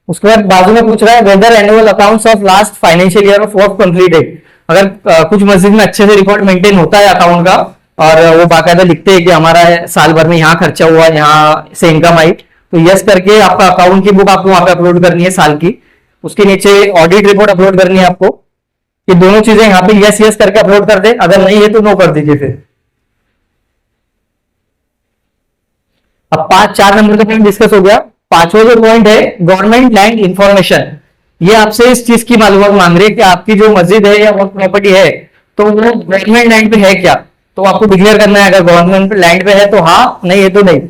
उसके बाद बाजू में पूछ रहा है whether annual accounts of last financial year of work completed. अगर कुछ मस्जिद में अच्छे से रिकॉर्ड मेंटेन होता है अकाउंट का और वो बाकायदा लिखते हैं कि हमारा साल भर में यहाँ खर्चा हुआ, यहाँ से इनकम आई, तो यस करके आपका अकाउंट की बुक आपको वहां पे अपलोड करनी है साल की। उसके नीचे ऑडिट रिपोर्ट अपलोड करनी है आपको। ये दोनों चीजें यहाँ पे यस यस करके अपलोड कर दे, अगर नहीं है तो नो कर दीजिए। फिर अब 4 नंबर का पॉइंट डिस्कस हो गया। 5वां जो पॉइंट है गवर्नमेंट लैंड इंफॉर्मेशन, ये आपसे इस चीज की मालूमात मांग रही है कि आपकी जो मस्जिद है या वर्क प्रॉपर्टी है तो वो गवर्नमेंट लैंड पे है क्या, तो आपको डिक्लेयर करना है। अगर गवर्नमेंट लैंड पे है तो हाँ, नहीं है तो नहीं,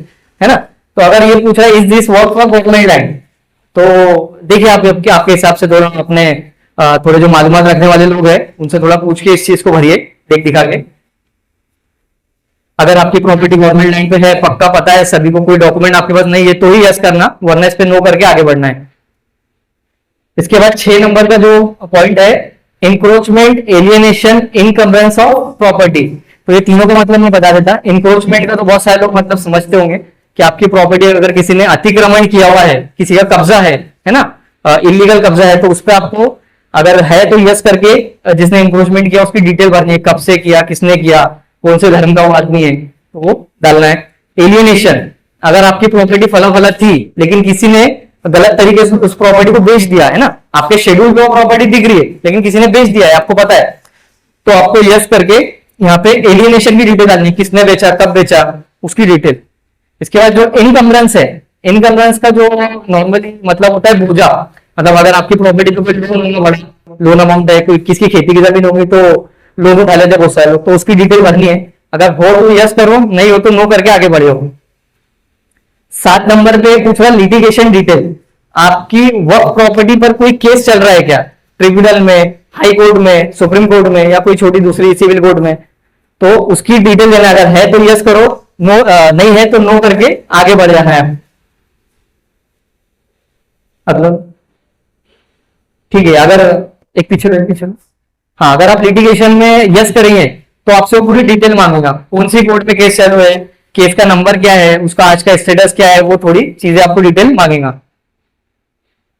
है ना। तो अगर ये पूछ रहा है is this work for government land, तो देखिए आप आपके हिसाब से दोनों अपने थोड़े जो मालूमात रखने वाले लोग हैं उनसे थोड़ा पूछ के इस चीज को भरिए देख दिखा के। अगर आपकी प्रॉपर्टी गवर्नमेंट लैंड पे है, पक्का पता है सभी को, कोई डॉक्यूमेंट आपके पास नहीं है तो ही यस करना, वरना इस पे नो करके आगे बढ़ना है। इसके बाद 6 नंबर का जो पॉइंट है इंक्रोचमेंट, एलियनेशन, इनकम्बेंस ऑफ प्रॉपर्टी, तो ये तीनों का मतलब मैं बता देता। इंक्रोचमेंट का तो बहुत सारे लोग मतलब समझते होंगे कि आपकी प्रॉपर्टी अगर किसी ने अतिक्रमण किया हुआ है, किसी का कब्जा है ना, इलीगल कब्जा है, तो उस पर आपको अगर है तो यस करके जिसने इंक्रोचमेंट किया उसकी डिटेल भरनी है, कब से किया, किसने किया, कौन से धर्म का वो आदमी है, तो वो डालना है। एलियनेशन, अगर आपकी प्रॉपर्टी फला फला थी लेकिन किसी ने गलत तरीके से उस प्रॉपर्टी को बेच दिया है ना, आपके शेड्यूल पे वो प्रॉपर्टी दिख रही है लेकिन किसी ने बेच दिया है, आपको पता है, तो आपको यस करके यहाँ पे एलियनेशन की डिटेल डालनी है, किसने बेचा, कब बेचा, उसकी डिटेल। इसके बाद जो इनकम्बरेंस है, इनकम्बरेंस का जो नॉर्मली मतलब होता है बोझा, मतलब अगर आपकी प्रॉपर्टी के ऊपर लोन अमाउंट है, कोई किसकी खेती की जमीन होगी तो लोन उठा लेते हैं बहुत सारे लोग, तो उसकी डिटेल भरनी है। अगर हो तो यस करो, नहीं हो तो नो करके आगे बढ़े हो। 7 नंबर पे पूछ रहा लिटिगेशन डिटेल, आपकी वर्क प्रॉपर्टी पर कोई केस चल रहा है क्या, ट्रिब्यूनल में, हाई कोर्ट में, सुप्रीम कोर्ट में, या कोई छोटी दूसरी सिविल कोर्ट में, तो उसकी डिटेल देना। अगर है तो यस करो, नो नहीं है तो नो करके आगे बढ़ जाना है। मतलब ठीक है, अगर एक पीछे हाँ, अगर आप लिटिगेशन में यस करेंगे तो आपसे वो पूरी डिटेल मांगेगा, कौन सी कोर्ट में केस चल रहा है, केस का नंबर क्या है, उसका आज का स्टेटस क्या है, वो थोड़ी चीजें आपको डिटेल मांगेगा।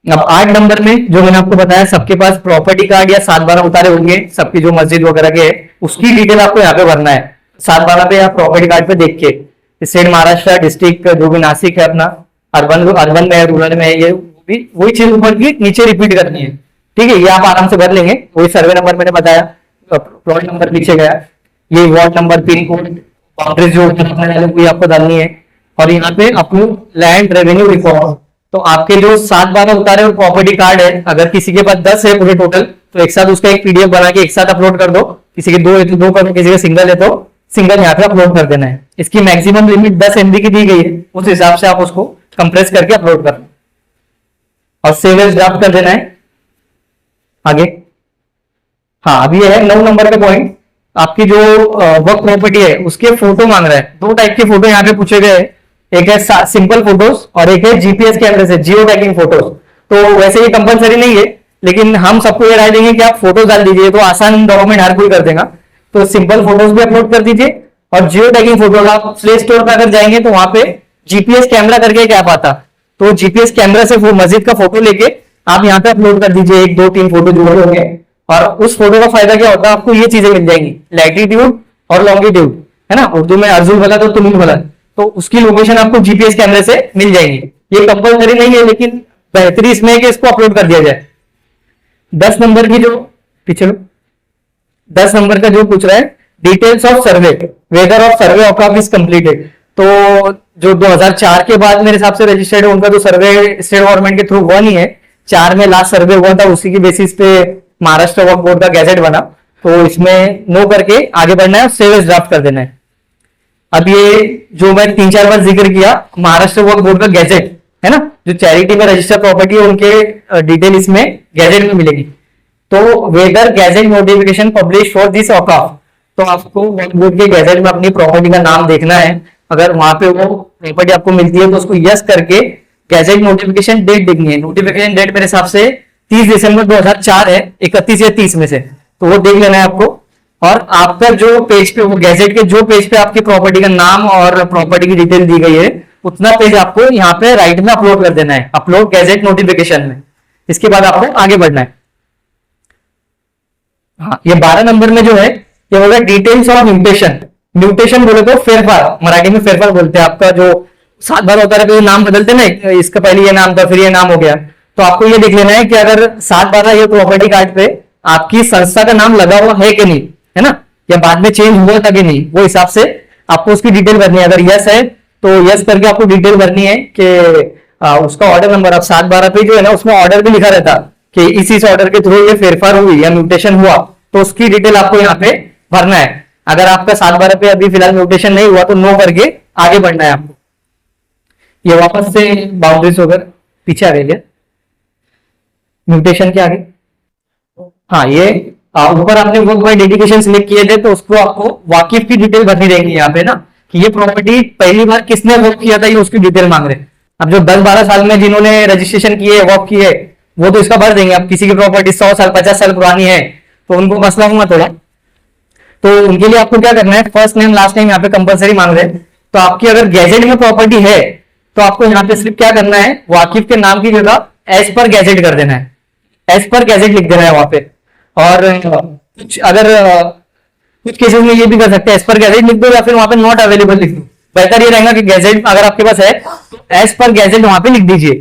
अब 8 नंबर में जो मैंने आपको बताया, सबके पास प्रॉपर्टी कार्ड या 7/12 उतारे होंगे, सबकी जो मस्जिद वगैरह के है उसकी डिटेल आपको यहाँ पे भरना है। 7/12 पे या प्रॉपर्टी कार्ड पे देख के स्टेट महाराष्ट्र, डिस्ट्रिक्ट जो भी नासिक है अपना, अर्बन अर्बन में है, रूरल में है, ये भी वही चीज ऊपर की नीचे रिपीट करनी है। ठीक है, ये आप आराम से भर लेंगे। वही सर्वे नंबर मैंने बताया, प्लॉट नंबर पीछे गया, ये ward number, pin code, boundaries जो वही आपको डालनी है। और यहाँ पे अपनी लैंड रेवेन्यू रिकॉर्ड, तो आपके जो 7/12 उतारे और प्रॉपर्टी कार्ड है, अगर किसी के पास 10 है पूरे टोटल, तो एक साथ उसका एक पीडीएफ बना के एक साथ अपलोड कर दो। किसी के 2 है तो 2 कर दो, किसी का सिंगल है तो सिंगल यहाँ पे अपलोड कर देना है। इसकी मैक्सिमम लिमिट 10 MB की दी गई है, उस हिसाब से आप उसको कंप्रेस करके अपलोड कर और सेव एज ड्राफ्ट कर देना है। आगे हाँ, अभी ये है 9 नंबर का पॉइंट, आपकी जो वर्क प्रॉपर्टी है उसके फोटो मांग रहा है। 2 टाइप के फोटो यहाँ पे पूछे गए, एक है सिंपल फोटोज और एक है जीपीएस कैमरे से जियो टैगिंग फोटोज। तो वैसे ये कंपलसरी नहीं है, लेकिन हम सबको ये राय देंगे कि आप फोटो डाल दीजिए, तो आसान डॉक्यूमेंट हर कोई कर देगा। तो सिंपल फोटोज भी अपलोड कर दीजिए, और जियो टैगिंग फोटो आप प्ले स्टोर पर अगर जाएंगे तो वहां पे जीपीएस कैमरा करके एक ऐप आता, तो जीपीएस कैमरा से वो मस्जिद का फोटो लेके आप यहाँ पे अपलोड कर दीजिए, 1 2 3 फोटो जो होंगे। और उस फोटो का फायदा क्या होता है, आपको ये चीजें मिल जाएंगी, लैटिट्यूड और लॉन्गिट्यूड, है ना, उर्दू में अर्जुल भला तो तुमुल भला, तो उसकी लोकेशन आपको जीपीएस कैमरे से मिल जाएंगी। ये कंपलसरी नहीं है, लेकिन बेहतरी इसमें है कि इसको अपलोड कर दिया जाए। 10 नंबर की जो पिछले 10 नंबर का जो पूछ रहा है, details of survey, whether of survey of is completed. तो जो 2004 के बाद मेरे हिसाब से रजिस्टर्ड है, उनका तो सर्वे स्टेट गवर्नमेंट के थ्रू हुआ नहीं है। 4 में लास्ट सर्वे हुआ था, उसी की बेसिस पे महाराष्ट्र वक्फ बोर्ड का गैजेट बना, तो इसमें नो करके आगे बढ़ना है, सेव एज ड्राफ्ट कर देना है। अब ये जो मैं 3-4 बार जिक्र किया, महाराष्ट्र वक्फ बोर्ड का गैजेट है ना, जो चैरिटी में रजिस्टर प्रॉपर्टी है उनके डिटेल इसमें गैजेट में मिलेगी। तो whether gazette notification publish for this औकाफ, तो आपको वक्फ बोर्ड के गैजेट में अपनी प्रॉपर्टी का नाम देखना है। अगर वहां पे वो प्रॉपर्टी आपको मिलती है तो उसको यस करके गैजेट नोटिफिकेशन डेट देखनी है। नोटिफिकेशन डेट मेरे हिसाब से 30 दिसंबर 2004 है, 31 या 30 में से, तो वो देख लेना है आपको। और आपका जो पेज पे, वो गैजेट के जो पेज पे आपकी प्रॉपर्टी का नाम और प्रॉपर्टी की डिटेल दी गई है, उतना पेज आपको यहाँ पे राइट में अपलोड कर देना है, अपलोड गैजेट नोटिफिकेशन में। इसके बाद आपको आगे बढ़ना है। हाँ, ये 12 नंबर में जो है, ये होगा डिटेल्स ऑफ म्यूटेशन। म्यूटेशन बोले तो फेरफार, मराठी में फेरफार बोलते हैं। आपका जो 7/12 होता है, नाम बदलते ना, इसका पहले ये नाम था फिर ये नाम हो गया, तो आपको ये देख लेना है कि अगर 7/12 ये प्रॉपर्टी कार्ड पे आपकी संस्था का नाम लगा हुआ है कि नहीं, है ना, या बाद में चेंज हुआ था कि नहीं, वो हिसाब से आपको उसकी डिटेल भरनी है। अगर यस है तो यस करके आपको डिटेल भरनी है कि उसका ऑर्डर नंबर, अब 7/12 पे जो है ना, उसमें ऑर्डर भी लिखा रहता कि इस ऑर्डर के थ्रू ये फेरफार हुई या म्यूटेशन हुआ, तो उसकी डिटेल आपको यहाँ पे भरना है। अगर आपका 7/12 पे अभी फिलहाल म्यूटेशन नहीं हुआ तो नो करके आगे बढ़ना है आपको। ये वापस से बाउंड्रीज वगैरह पीछे आ गई है, म्यूटेशन के आगे। हाँ, ये ऊपर आपने वर्क बाय डेडिकेशन सिलेक्ट किए थे, तो उसको आपको वाकिफ की डिटेल भरनी रहेगी यहाँ पे ना, कि ये प्रॉपर्टी पहली बार किसने वर्क किया था, ये उसकी डिटेल मांग रहे हैं। अब जो 10-12 साल में जिन्होंने रजिस्ट्रेशन किए, वर्क किए, वो तो इसका भर देंगे। अब किसी की प्रॉपर्टी 100 साल 50 साल पुरानी है तो उनको मसला होगा थोड़ा, तो उनके लिए आपको क्या करना है, फर्स्ट नेम लास्ट नेम यहाँ पे कंपलसरी मांग रहे हैं। तो आपकी अगर गैजेट में प्रॉपर्टी है तो आपको यहाँ पे सिर्फ क्या करना है, वाकिफ के नाम की जगह एज पर गैजेट कर देना है, एज पर गैजेट लिख देना है वहां पे। और कुछ अगर कुछ केसेस में ये भी कर सकते हैं, एज पर गैजेट लिख दो या फिर वहां पे नॉट अवेलेबल लिख दो। बेहतर ये रहेगा कि गैजेट अगर आपके पास है तो एज पर गैजेट वहां पे लिख दीजिए।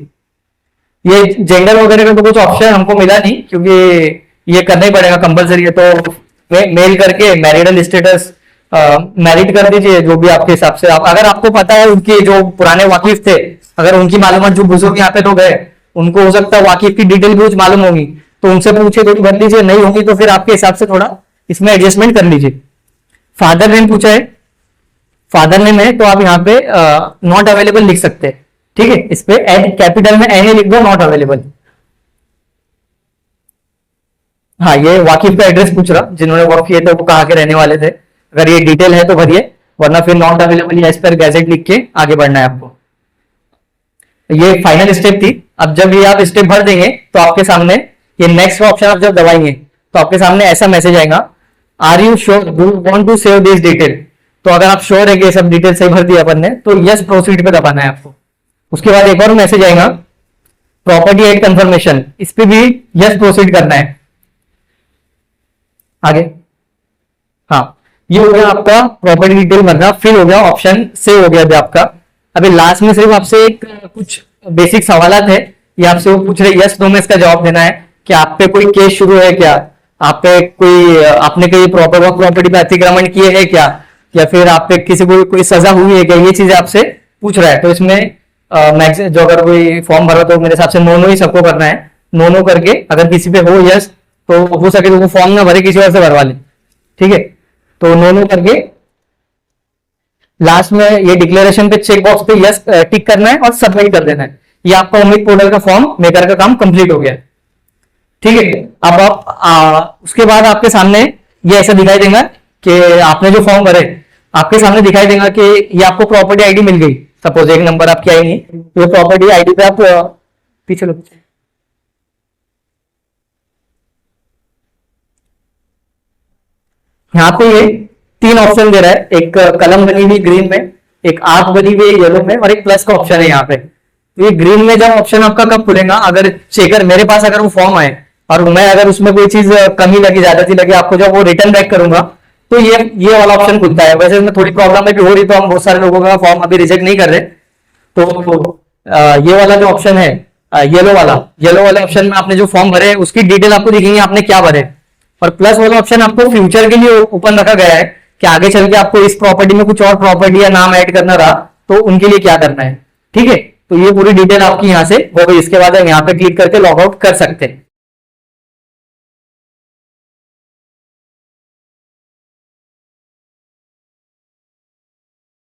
ये जेंडर वगैरह का तो कुछ ऑप्शन हमको मिला नहीं, क्योंकि ये करना ही पड़ेगा, कंपलसरी है। तो मेल करके मैरिडल स्टेटस, मेरिट कर दीजिए जो भी आपके हिसाब से। आप अगर आपको पता है उनके जो पुराने वाकिफ थे, अगर उनकी मालूमात जो बुजुर्ग यहाँ पे लोग हैं उनको हो सकता है वाकिफ की डिटेल भी कुछ मालूम होगी, तो उनसे पूछे थोड़ी भर लीजिए, नहीं होगी तो फिर आपके हिसाब से थोड़ा इसमें एडजस्टमेंट कर लीजिए। फादर नेम पूछा है, फादर नेम है तो आप यहाँ पे नॉट अवेलेबल लिख सकते हैं, ठीक है। इस पे एड कैपिटल में एन लिख दो, नॉट अवेलेबल। हाँ, ये वाकिफ का एड्रेस पूछ रहा, जिन्होंने वर्क किए थे वो कहाँ के रहने वाले थे, अगर ये डिटेल है तो भरिए, वरना फिर नॉट अवेलेबल या एज पर गैजेट लिख के आगे बढ़ना है आपको। ये फाइनल स्टेप थी। अब जब ये आप स्टेप भर देंगे तो आपके सामने ये नेक्स्ट ऑप्शन आप जब दबाएंगे तो आपके सामने ऐसा मैसेज आएगा, are you sure do want to save this detail. तो अगर आप श्योर है कि ये सब डिटेल सही भर दिया अपन ने तो यस प्रोसीड पे दबाना है आपको। उसके बाद एक और मैसेज आएगा, प्रॉपर्टी एड कंफर्मेशन, इस पे भी यस प्रोसीड करना है। आगे, हाँ, ये हो गया आपका प्रॉपर्टी डिटेल भरना, फिल हो गया, ऑप्शन सेव हो गया अभी आपका। अभी लास्ट में सिर्फ आपसे एक कुछ बेसिक सवालात है, ये आपसे वो पूछ रहे यस नो में इसका जवाब देना है कि आप पे कोई केस शुरू है क्या, आप पे कोई आपने कोई प्रॉपर्टी पे अतिक्रमण किए है क्या, या फिर आप पे किसी को कोई सजा हुई है क्या, ये चीजें आपसे पूछ रहा है। तो इसमें जो अगर कोई फॉर्म भरा तो मेरे हिसाब से नो नो ही सबको करना है। नो नो करके अगर किसी पे हो यस तो हो सके तो वो फॉर्म ना भरे, किसी और से भरवा ले, ठीक है। तो नो नो करके लास्ट में ये डिक्लेरेशन पे चेक बॉक्स पे यस टिक करना है और सबमिट कर देना है। ये आपका उम्मीद पोर्टल का फॉर्म मेकर का काम कंप्लीट हो गया, ठीक है। अब आप उसके बाद आपके सामने ये ऐसा दिखाई देगा कि आपने जो फॉर्म भरे, आपके सामने दिखाई देगा कि ये आपको प्रॉपर्टी आईडी मिल गई। सपोज एक नंबर आपकी आएगी, तो ये प्रॉपर्टी आईडी पे आप पीछे लो, यहाँ पे ये 3 ऑप्शन दे रहा है, एक कलम बनी हुई ग्रीन में, एक आंख बनी हुई येलो में और एक प्लस का ऑप्शन है यहाँ पे। तो ये ग्रीन में जब ऑप्शन आपका कब खुलेगा, अगर चेकर मेरे पास अगर वो फॉर्म आए और मैं अगर उसमें कोई चीज कमी लगी ज्यादा लगी आपको जब वो रिटर्न बैक करूंगा तो ये वाला ऑप्शन खुलता है। वैसे इसमें थोड़ी प्रॉब्लम है कि हो रही, तो हम बहुत सारे लोगों का फॉर्म अभी रिजेक्ट नहीं कर रहे। तो ये वाला जो ऑप्शन है येलो वाले ऑप्शन में आपने जो फॉर्म भरे उसकी डिटेल आपको दिखेंगे आपने क्या भरे, और प्लस वाला ऑप्शन आपको फ्यूचर के लिए ओपन रखा गया है कि आगे चल के आपको इस प्रॉपर्टी में कुछ और प्रॉपर्टी या नाम ऐड करना रहा तो उनके लिए क्या करना है, ठीक है। तो ये पूरी डिटेल आपकी यहाँ से हो गई। इसके बाद हम यहाँ पे क्लिक करके लॉग आउट कर सकते हैं।